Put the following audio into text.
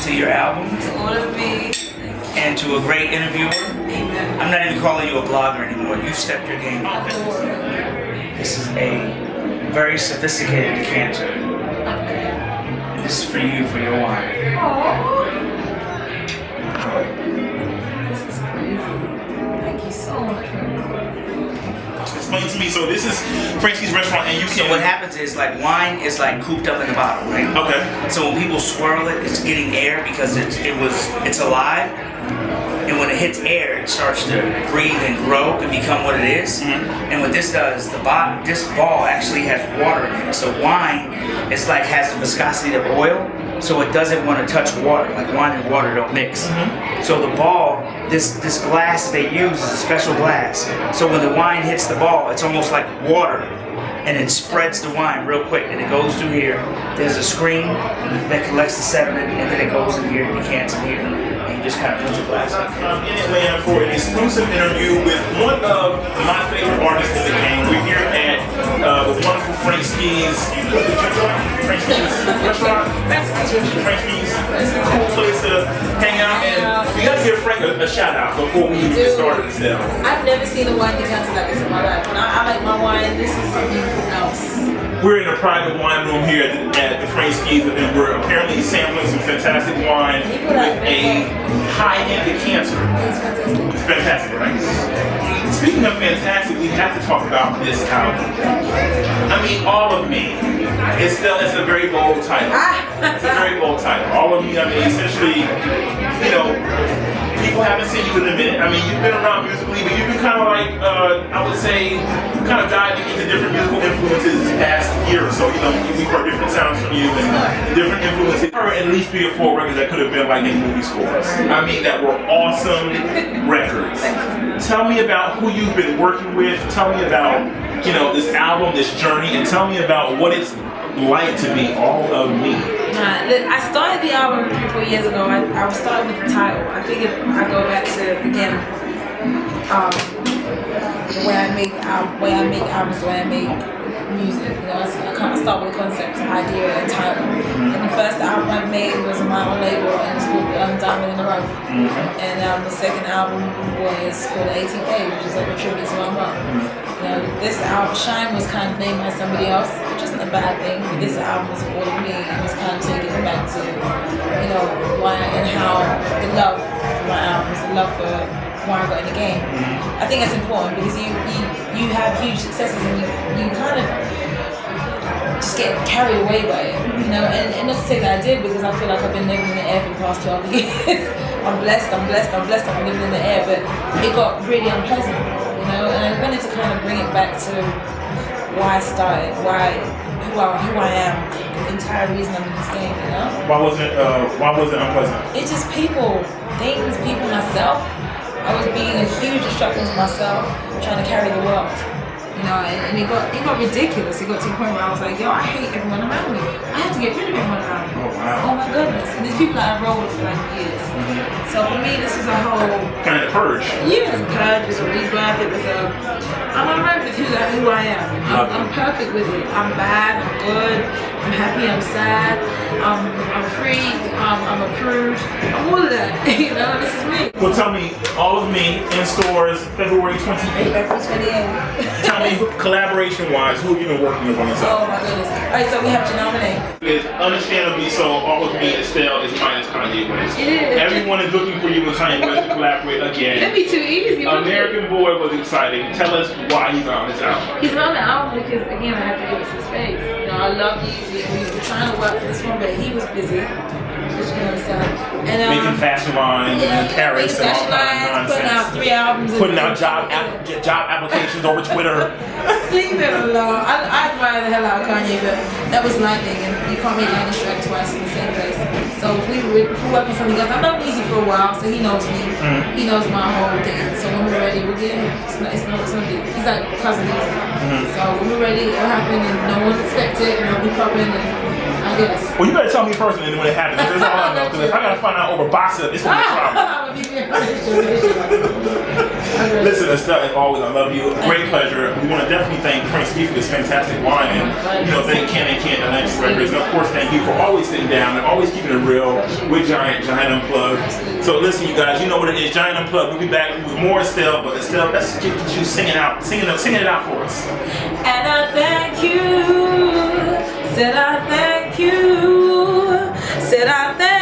to your album. To all of me. And to a great interviewer. Amen. I'm not even calling you a blogger anymore. You've stepped your game up. This is a very sophisticated decanter. And this is for you, for your wine. Aww. This is crazy. Thank you so much. Explain to me. So this is Frankie's restaurant, and you can. So what happens is, like, wine is like cooped up in the bottle, right? Okay. So when people swirl it, it's getting air because it's alive. And when it hits air, it starts to breathe and grow and become what it is. Mm-hmm. And what this does, this ball actually has water in it. So wine, it's like has the viscosity of oil, so it doesn't want to touch water. Like wine and water don't mix. Mm-hmm. So the ball, this glass they use is a special glass. So when the wine hits the ball, it's almost like water. And it spreads the wine real quick, and it goes through here. There's a screen that collects the sediment, and then it goes in here, and decants in here, and you just kind of put your glass in. I'm in Atlanta for an exclusive interview with one of my favorite artists in the game. We're here at the wonderful Frankie's restaurant. Frankie's, cool place to hang out, and we got to give Frank a shout out before we get started. Still, I've never seen a wine decanter like this in my life. When I like my wine, this is something else. we're in a private wine room here at the Frankie's, and we're apparently sampling some fantastic wine with a high-end decanter. It's fantastic, right? Speaking of fantastic, we have to talk about this album. I mean, All of Me. It's a very bold title. It's a very bold title. All of Me, I mean, essentially, you know, people haven't seen you in a minute. I mean, you've been around musically, but you've been kind of like, I would say, kind of diving into different musical influences this past year or so. You know, we've heard different sounds from you and different influences. Or at least 3 or 4 records that could have been like in movie scores. I mean, that were awesome records. Tell me about who you've been working with. Tell me about, you know, this album, this journey, and tell me about what it's like to be All of Me. I started the album 3 or 4 years ago. I started with the title. I figured I'd go back to, again, the way I make albums, the way I make music. You know, I kind of start with a concept, an idea, and title. And the first album I made was on my own label, and it's called Diamond in the Rough. And the second album was called 18A, which is like a tribute to my mom. You know, this album, Shine, was kind of named by somebody else, which isn't a bad thing. But this album was All of Me, and it's kind of taking it back to, you know, why and how the love for my albums, the love for why I got in the game. I think that's important because you have huge successes and you kind of just get carried away by it, you know. And not to say that I did, because I feel like I've been living in the air for the past 12 years. I'm blessed, I've been living in the air, but it got really unpleasant, you know. And I wanted to kind of bring it back to why I started, who I am, the entire reason I'm in this game, you know. Why was it unpleasant? It's just people, things, people, myself. I was being a huge distraction to myself, trying to carry the world, you know, and it got ridiculous. It got to the point where I was like, yo, I hate everyone around me. I have to get rid of everyone around me. Oh, wow. Oh my goodness. And there's people that I rolled with for like years. So for me, this is a whole Kind of purge. yeah, it's a purge, it's a rebirth, I'm alright with who I am. I'm perfect with it. I'm bad, I'm good, I'm happy, I'm sad, I'm free, I'm a prude, I'm all of that. You know, this is me. Well, tell me, All of Me in stores February 28th. February 28th. Tell me, collaboration-wise, who have you been working with on this Oh album? my goodness. Alright, so we have Janelle Monáe. It's understandably so, All of Me, Estelle is minus Kanye West. It is. Everyone is looking for you and Kanye West to collaborate again. That'd be too easy. American Boy was exciting. Tell us why he's on this album. He's on the album because, again, I have to give us some space. You know, I love Yeezy. We were trying to work for this one, but he was busy. Which you can understand. And, Making fashion lines and Paris and all kinds of putting out nonsense. 3 albums. Putting out job applications over Twitter. Leave it alone. I admire the hell out of Kanye, but that was lightning, and you can't make lightning strike twice in the same place. So if we work on something else, I've known Easy for a while, so he knows me. He knows my whole thing. So when we're ready, we're getting it. It's not deep. He's like cousin Easy. So when we're ready, it'll happen, and no one expects it, and it'll he pop in and I guess. Well, you better tell me first and then when it happens. That's all I know. Because if I gotta find out over boxing, it's gonna be a problem. Listen, Estelle, as always, I love you. Great pleasure. We want to definitely thank Frank Ski for this fantastic wine, and thank Ken and Ken Next Records, and of course, thank you for always sitting down and always keeping it real with Gyant Unplugged. So listen, you guys, you know what it is, Gyant Unplugged. We'll be back with more Estelle, but Estelle, let's get you singing it out for us. And I thank you, said I thank you, said I thank you.